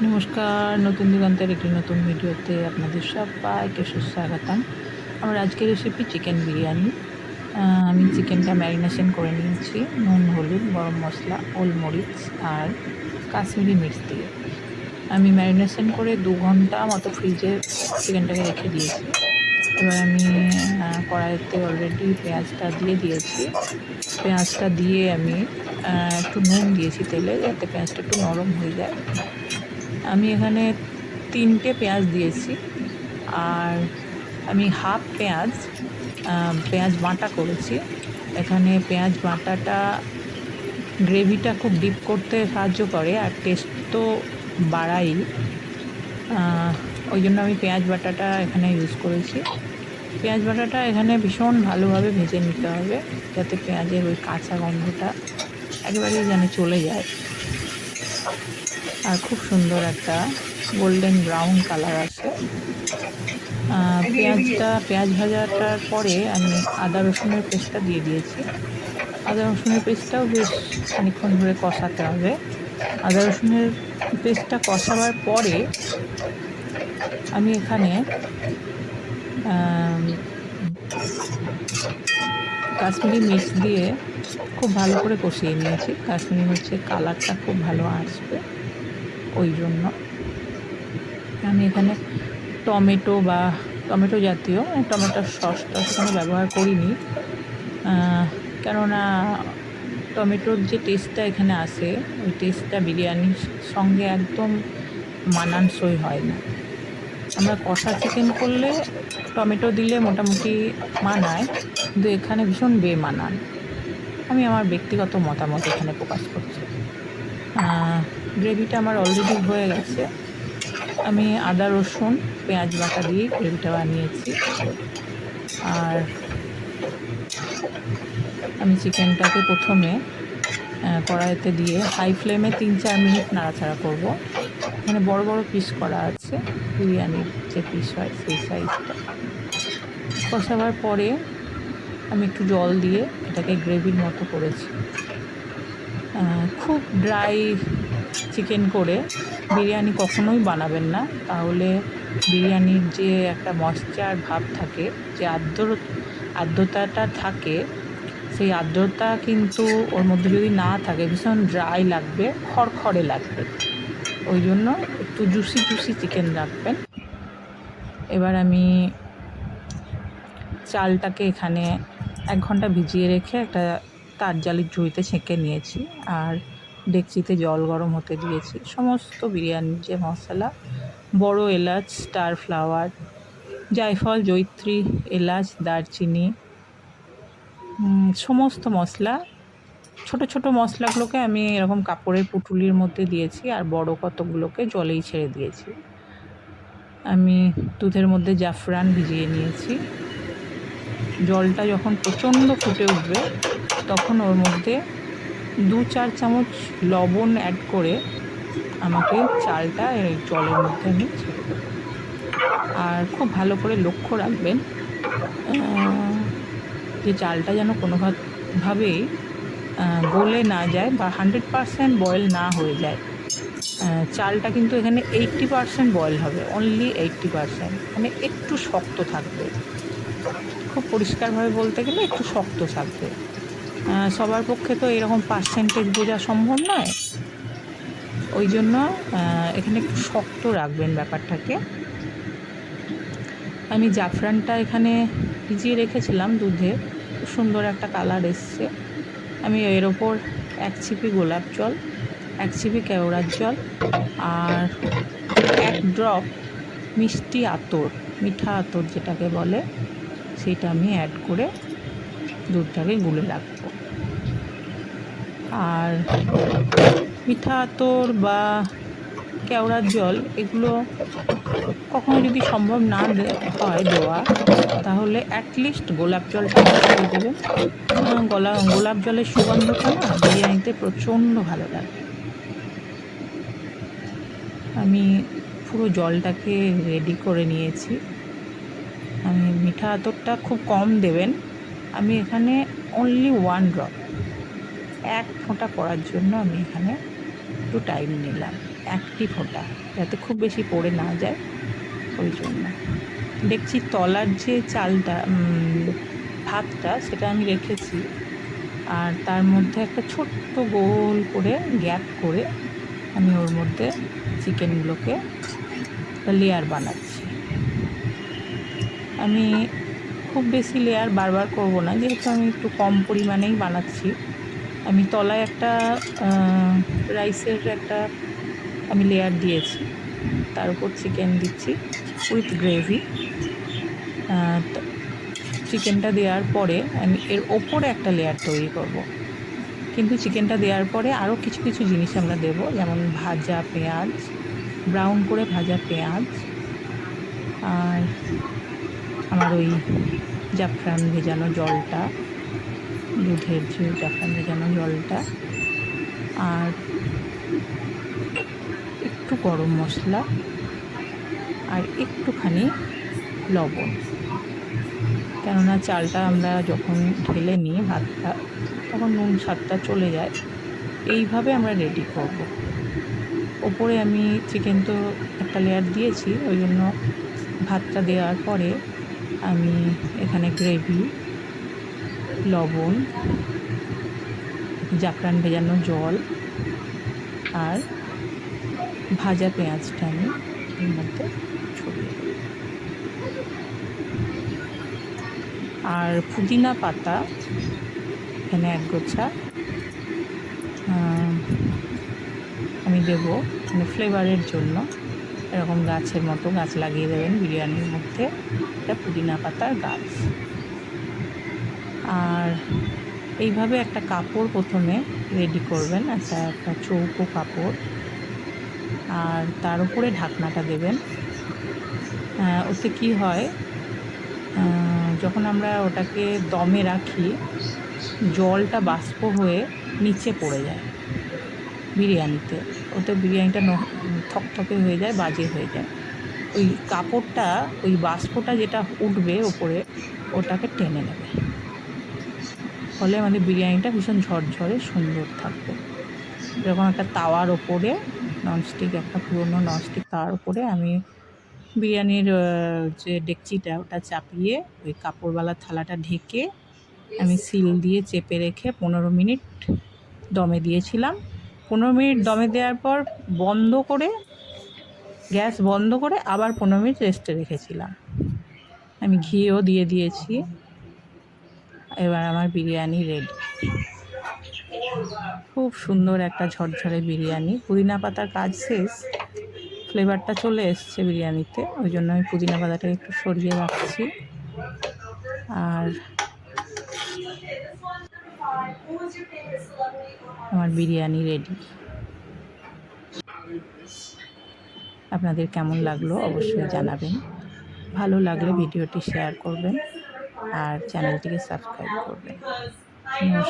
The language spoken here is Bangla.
নমস্কার, নতুন দিগন্তের একটি নতুন ভিডিওতে আপনাদের সবাইকে সুস্বাগতম। আমার আজকের রেসিপি চিকেন বিরিয়ানি। আমি চিকেনটা ম্যারিনেশন করে নিয়েছি নুন, হলুদ, গরম মশলা, গোলমরিচ আর কাশ্মীরি মির্চ দিয়ে। আমি ম্যারিনেশন করে 2 ঘন্টা মতো ফ্রিজে চিকেনটাকে রেখে দিয়েছি। এবার আমি কড়াইতে অলরেডি পেঁয়াজটা দিয়ে দিয়েছি। পেঁয়াজটা দিয়ে আমি একটু নুন দিয়েছি তেলে, যাতে পেঁয়াজটা একটু নরম হয়ে যায়। আমি এখানে 3টে পেঁয়াজ দিয়েছি, আর আমি হাফ পেঁয়াজ বাটা করেছি। এখানে পেঁয়াজ বাটাটা গ্রেভিটা খুব ডিপ করতে সাহায্য করে, আর টেস্ট তো বাড়াই। ওই জন্য আমি পেঁয়াজ বাটাটা এখানে ইউজ করেছি। পেঁয়াজ বাটাটা এখানে ভীষণ ভালোভাবে ভেজে নিতে হবে, যাতে পেঁয়াজের ওই কাঁচা গন্ধটা একেবারেই যেন চলে যায়, আর খুব সুন্দর একটা গোল্ডেন ব্রাউন কালার আসে। পেঁয়াজ ভাজাটার পরে আমি আদা রসুনের পেস্টটা দিয়ে দিয়েছি। আদা রসুনের পেস্টটাও বেশ খানিকক্ষণ ধরে কষাতে হবে। আদা রসুনের পেস্টটা কষাবার পরে আমি এখানে কাশ্মীরি মির্চ দিয়ে খুব ভালো করে কষিয়ে নিয়েছি। কাশ্মীরি মির্চের কালারটা খুব ভালো আসবে, ওই জন্য আমি এখানে টমেটো জাতীয় টমেটোর সসটা সেখানে ব্যবহার করিনি, কেননা টমেটোর যে টেস্টটা এখানে আসে, ওই টেস্টটা বিরিয়ানির সঙ্গে একদম মানানসই হয় না। আমরা কষা চিকেন করলে টমেটো দিলে মোটামুটি মানায়, কিন্তু এখানে ভীষণ বেমানান। আমি আমার ব্যক্তিগত মতামত এখানে প্রকাশ করছি। গ্রেভিটা আমার অলরেডি হয়ে গেছে। আমি আদা রসুন পেঁয়াজ বাটা দিয়ে গ্রেভিটা বানিয়েছি, আর আমি চিকেনটাকে প্রথমে কড়াইতে দিয়ে হাই ফ্লেমে 3-4 মিনিট নাড়াচাড়া করব। এখানে বড় বড় পিস করা আছে, বিরিয়ানির যে পিস হয় সেই সাইজটা। কষাবার পরে আমি একটু জল দিয়ে এটাকে গ্রেভির মতো করেছি। খুব ড্রাই চিকেন করে বিরিয়ানি কখনোই বানাবেন না, তাহলে বিরিয়ানির যে একটা ময়েশ্চার ভাব থাকে, যে আর্দ্রতাটা থাকে, সেই আর্দ্রতা কিন্তু ওর মধ্যে যদি না থাকে ভীষণ ড্রাই লাগবে, খড়খড়ে লাগবে। ওই জন্য একটু জুসি চিকেন রাখবেন। এবার আমি চালটাকে এখানে 1 ঘন্টা ভিজিয়ে রেখে একটা তার জালির ঝুড়িতে ছেঁকে নিয়েছি, আর ডেকচিতে জল গরম হতে দিয়েছি। সমস্ত বিরিয়ানির যে মশলা, বড় এলাচ, স্টার ফ্লাওয়ার, জায়ফল, জয়িত্রী, এলাচ, দারচিনি, সমস্ত মশলা, ছোট ছোট মশলাগুলোকে আমি এরকম কাপড়ের পুঁটুলির মধ্যে দিয়েছি, আর বড় কতগুলোকে জলেই ছেড়ে দিয়েছি। আমি দুধের মধ্যে জাফরান ভিজিয়ে নিয়েছি। জলটা যখন প্রচণ্ড ফুটে উঠবে, তখন ওর মধ্যে 2-4 চামচ লবণ অ্যাড করে আমাকে চালটা এই জলের মধ্যে আমি ছেড়ে দেবো। আর খুব ভালো করে লক্ষ্য রাখবেন যে চালটা যেন কোনোভাবেই গলে না যায় বা 100% বয়েল না হয়ে যায়। চালটা কিন্তু এখানে 80% বয়েল হবে, অনলি 80%, মানে একটু শক্ত থাকবে। খুব পরিষ্কারভাবে বলতে গেলে একটু শক্ত থাকবে। সবার পক্ষে তো এরকম পার্সেন্টেজ বোঝা সম্ভব নয়, ওই জন্য এখানে একটু শক্ত রাখবেন ব্যাপারটাকে। আমি জাফরানটা এখানে ভিজিয়ে রেখেছিলাম দুধে, খুব সুন্দর একটা কালার এসছে। আমি এর ওপর 1 ছিপি গোলাপ জল, 1 ছিপি কেওড়ার জল, আর 1 ড্রপ মিঠা আতর যেটাকে বলে, সেটা আমি অ্যাড করে দুধটাকে গুলে রাখবো। আর মিঠা আতর বা কেওড়ার জল এগুলো কখনো যদি সম্ভব না হয় দেওয়া, তাহলে অ্যাটলিস্ট গোলাপ জলটা দিয়ে দেবেন। গোলাপ জলের সুগন্ধটা না বিরিয়ানিতে প্রচণ্ড ভালো লাগে। আমি পুরো জলটাকে রেডি করে নিয়েছি। আমি মিঠা আতরটা খুব কম দেবেন। আমি এখানে অনলি 1 ড্রপ, 1 ফোঁটা করার জন্য আমি এখানে একটু টাইম নিলাম। একটি ফোঁটা, যাতে খুব বেশি পড়ে না যায়, ওই জন্য। ডেকচির তলার যে চালটা ভাতটা সেটা আমি রেখেছি, আর তার মধ্যে একটা ছোট্ট গোল করে গ্যাপ করে আমি ওর মধ্যে চিকেনগুলোকে লেয়ার বানাচ্ছি। আমি খুব বেশি লেয়ার বারবার করব না, যেহেতু আমি একটু কম পরিমাণেই বানাচ্ছি। আমি তলায় একটা রাইসের একটা আমি লেয়ার দিয়েছি, তার উপর চিকেন দিচ্ছি উইথ গ্রেভি। চিকেনটা দেওয়ার পরে আমি এর ওপরে একটা লেয়ার তৈরি করব, কিন্তু চিকেনটা দেওয়ার পরে আরও কিছু কিছু জিনিস আমরা দেব, যেমন ভাজা পেঁয়াজ, ব্রাউন করে ভাজা পেঁয়াজ, আর আমার ওই জাফরান ভেজানো জলটা, দুধের যে জাফরান ভেজানো জলটা, আর একটু গরম মশলা, আর একটুখানি লবণ। কেননা চালটা আমরা যখন ঢেলে নিই ভাতটা, তখন নুন স্বাদটা চলে যায়। এইভাবে আমরা রেডি করব। ওপরে আমি চিকেন তো একটা লেয়ার দিয়েছি, ওই জন্য ভাতটা দেওয়ার পরে আমি এখানে গ্রেভি, লবণ, জাফরান ভেজানো জল আর ভাজা পেঁয়াজটা আমি এর মধ্যে ছড়িয়ে দেব। আর পুদিনা পাতা এখানে এক গোছা আমি দেবো, মানে ফ্লেভারের জন্য। এরকম গাছের মতো গাছ লাগিয়ে দেবেন বিরিয়ানির মধ্যে, এটা পুদিনা পাতার গাছ। আর এইভাবে একটা কাপড় প্রথমে রেডি করবেন, একটা চৌকো কাপড়, আর তার উপরে ঢাকনাটা দেবেন। ওতে কি হয়, যখন আমরা ওটাকে দমে রাখি, জলটা বাষ্প হয়ে নিচে পড়ে যায় বিরিয়ানিতে, ওতে বিরিয়ানিটা থকথকে হয়ে যায়, বাজে হয়ে যায়। ওই কাপড়টা, ওই বাষ্পটা যেটা উঠবে ওপরে, ওটাকে টেনে নেবে, ফলে আমাদের বিরিয়ানিটা ভীষণ ঝরঝরে সুন্দর থাকবে। এরকম একটা তাওয়ার ওপরে, ননস্টিক, একটা পুরনো ননস্টিক তাওয়ার ওপরে আমি বিরিয়ানির যে ডেকচিটা ওটা চাপিয়ে ওই কাপড়ওয়ালা থালাটা ঢেকে আমি সিল দিয়ে চেপে রেখে 15 মিনিট দমে দিয়েছিলাম। 15 মিনিট দমে দেওয়ার পর বন্ধ করে, গ্যাস বন্ধ করে আবার 15 মিনিট রেস্টে রেখেছিলাম। আমি ঘিও দিয়ে দিয়েছি। এবার আমার বিরিয়ানি রেডি। খুব সুন্দর একটা ঝরঝরে বিরিয়ানি। পুদিনা পাতার কাজ শেষ, ফ্লেভারটা চলে এসছে বিরিয়ানিতে, ওই জন্য আমি পুদিনা পাতাটা একটু সরিয়ে রাখছি। আর আমার বিরিয়ানি রেডি। আপনাদের কেমন লাগলো অবশ্যই জানাবেন। ভালো লাগলে ভিডিওটি শেয়ার করবেন আর চ্যানেলটিকে সাবস্ক্রাইব করবেন। নমস্কার।